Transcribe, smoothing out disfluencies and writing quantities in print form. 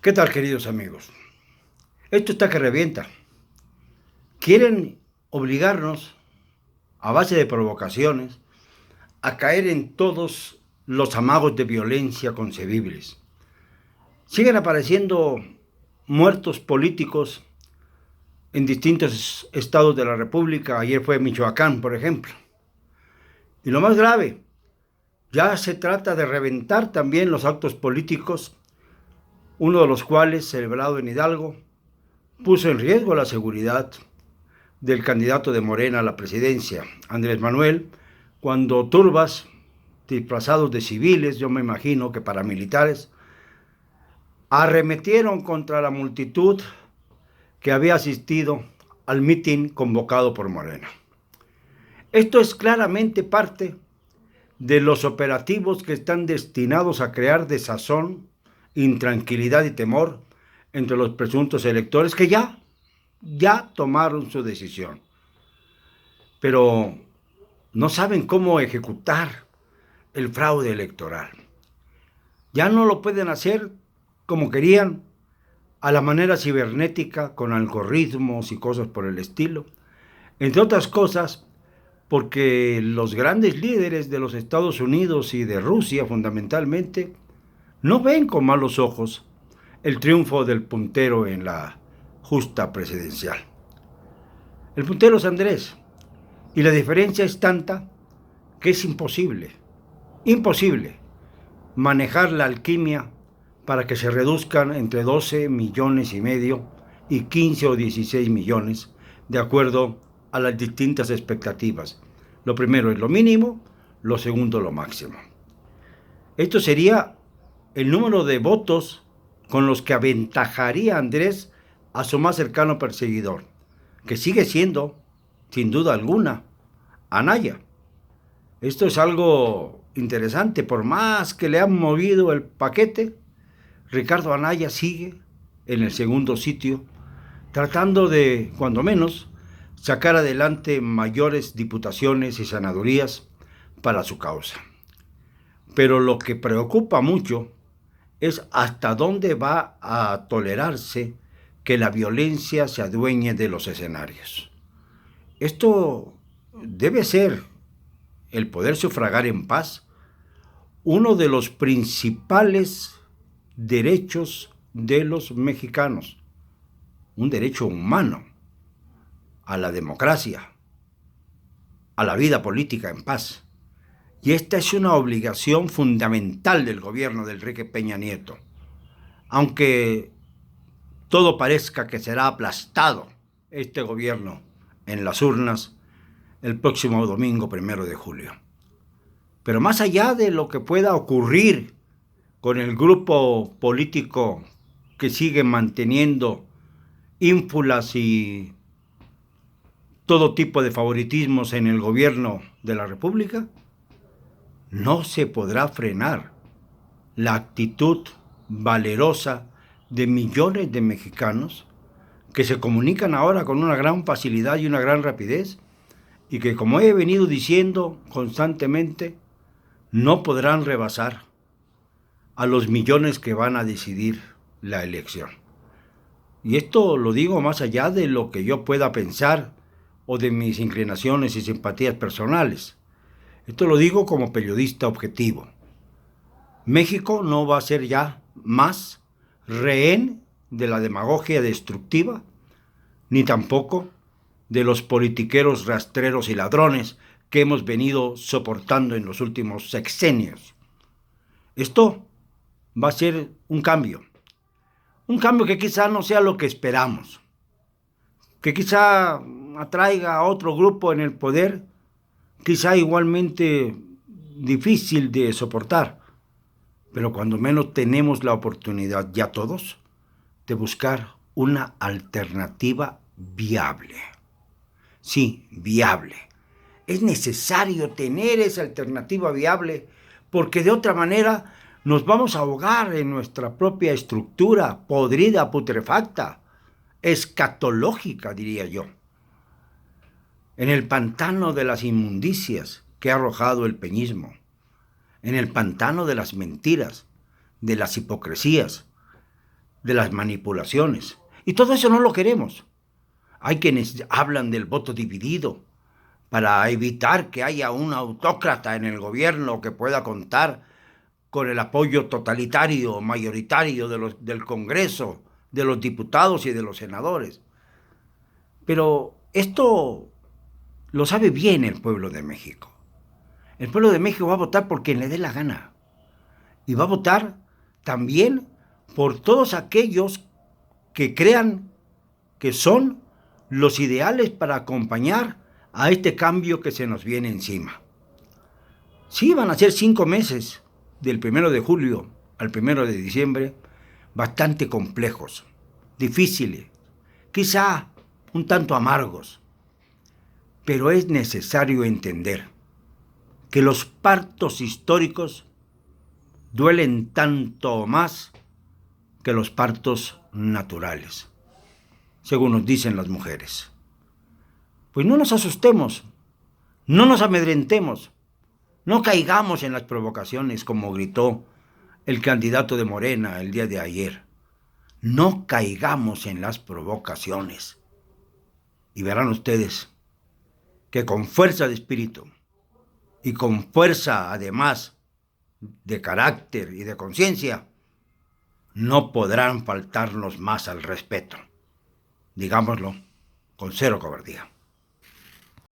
¿Qué tal, queridos amigos? Esto está que revienta. Quieren obligarnos, a base de provocaciones, a caer en todos los amagos de violencia concebibles. Siguen apareciendo muertos políticos en distintos estados de la República. Ayer fue Michoacán, por ejemplo. Y lo más grave, ya se trata de reventar también los actos políticos, uno de los cuales, celebrado en Hidalgo, puso en riesgo la seguridad del candidato de Morena a la presidencia, Andrés Manuel, cuando turbas disfrazados de civiles, yo me imagino que paramilitares, arremetieron contra la multitud que había asistido al mitin convocado por Morena. Esto es claramente parte de los operativos que están destinados a crear desazón, intranquilidad y temor entre los presuntos electores que ya tomaron su decisión, pero no saben cómo ejecutar el fraude electoral. Ya no lo pueden hacer como querían, a la manera cibernética, con algoritmos y cosas por el estilo. Entre otras cosas, porque los grandes líderes de los Estados Unidos y de Rusia, fundamentalmente, no ven con malos ojos el triunfo del puntero en la justa presidencial. El puntero es Andrés, y la diferencia es tanta que es imposible manejar la alquimia para que se reduzcan entre 12 millones y medio y 15 o 16 millones, de acuerdo a las distintas expectativas. Lo primero es lo mínimo, lo segundo lo máximo. Esto sería el número de votos con los que aventajaría Andrés a su más cercano perseguidor, que sigue siendo, sin duda alguna, Anaya. Esto es algo interesante, por más que le han movido el paquete, Ricardo Anaya sigue en el segundo sitio, tratando de, cuando menos, sacar adelante mayores diputaciones y senadurías para su causa. Pero lo que preocupa mucho es hasta dónde va a tolerarse que la violencia se adueñe de los escenarios. Esto debe ser, el poder sufragar en paz, uno de los principales derechos de los mexicanos, un derecho humano a la democracia, a la vida política en paz. Y esta es una obligación fundamental del gobierno de Enrique Peña Nieto, aunque todo parezca que será aplastado este gobierno en las urnas el próximo domingo 1 de julio. Pero más allá de lo que pueda ocurrir con el grupo político que sigue manteniendo ínfulas y todo tipo de favoritismos en el gobierno de la República, no se podrá frenar la actitud valerosa de millones de mexicanos que se comunican ahora con una gran facilidad y una gran rapidez y que, como he venido diciendo constantemente, no podrán rebasar a los millones que van a decidir la elección. Y esto lo digo más allá de lo que yo pueda pensar o de mis inclinaciones y simpatías personales. Esto lo digo como periodista objetivo. México no va a ser ya más rehén de la demagogia destructiva, ni tampoco de los politiqueros rastreros y ladrones que hemos venido soportando en los últimos sexenios. Esto va a ser un cambio que quizá no sea lo que esperamos, que quizá atraiga a otro grupo en el poder, quizá igualmente difícil de soportar, pero cuando menos tenemos la oportunidad, ya todos, de buscar una alternativa viable. Sí, viable. Es necesario tener esa alternativa viable porque de otra manera nos vamos a ahogar en nuestra propia estructura podrida, putrefacta, escatológica, diría yo, en el pantano de las inmundicias que ha arrojado el peñismo, en el pantano de las mentiras, de las hipocresías, de las manipulaciones. Y todo eso no lo queremos. Hay quienes hablan del voto dividido para evitar que haya un autócrata en el gobierno que pueda contar con el apoyo totalitario, mayoritario del Congreso, de los diputados y de los senadores. Pero esto lo sabe bien el pueblo de México. El pueblo de México va a votar por quien le dé la gana. Y va a votar también por todos aquellos que crean que son los ideales para acompañar a este cambio que se nos viene encima. Sí, van a ser 5 meses, del 1 de julio al 1 de diciembre, bastante complejos, difíciles, quizá un tanto amargos, pero es necesario entender que los partos históricos duelen tanto o más que los partos naturales, según nos dicen las mujeres. Pues no nos asustemos, no nos amedrentemos, no caigamos en las provocaciones como gritó el candidato de Morena el día de ayer. No caigamos en las provocaciones. Y verán ustedes que con fuerza de espíritu y con fuerza además de carácter y de conciencia, no podrán faltarnos más al respeto. Digámoslo con cero cobardía.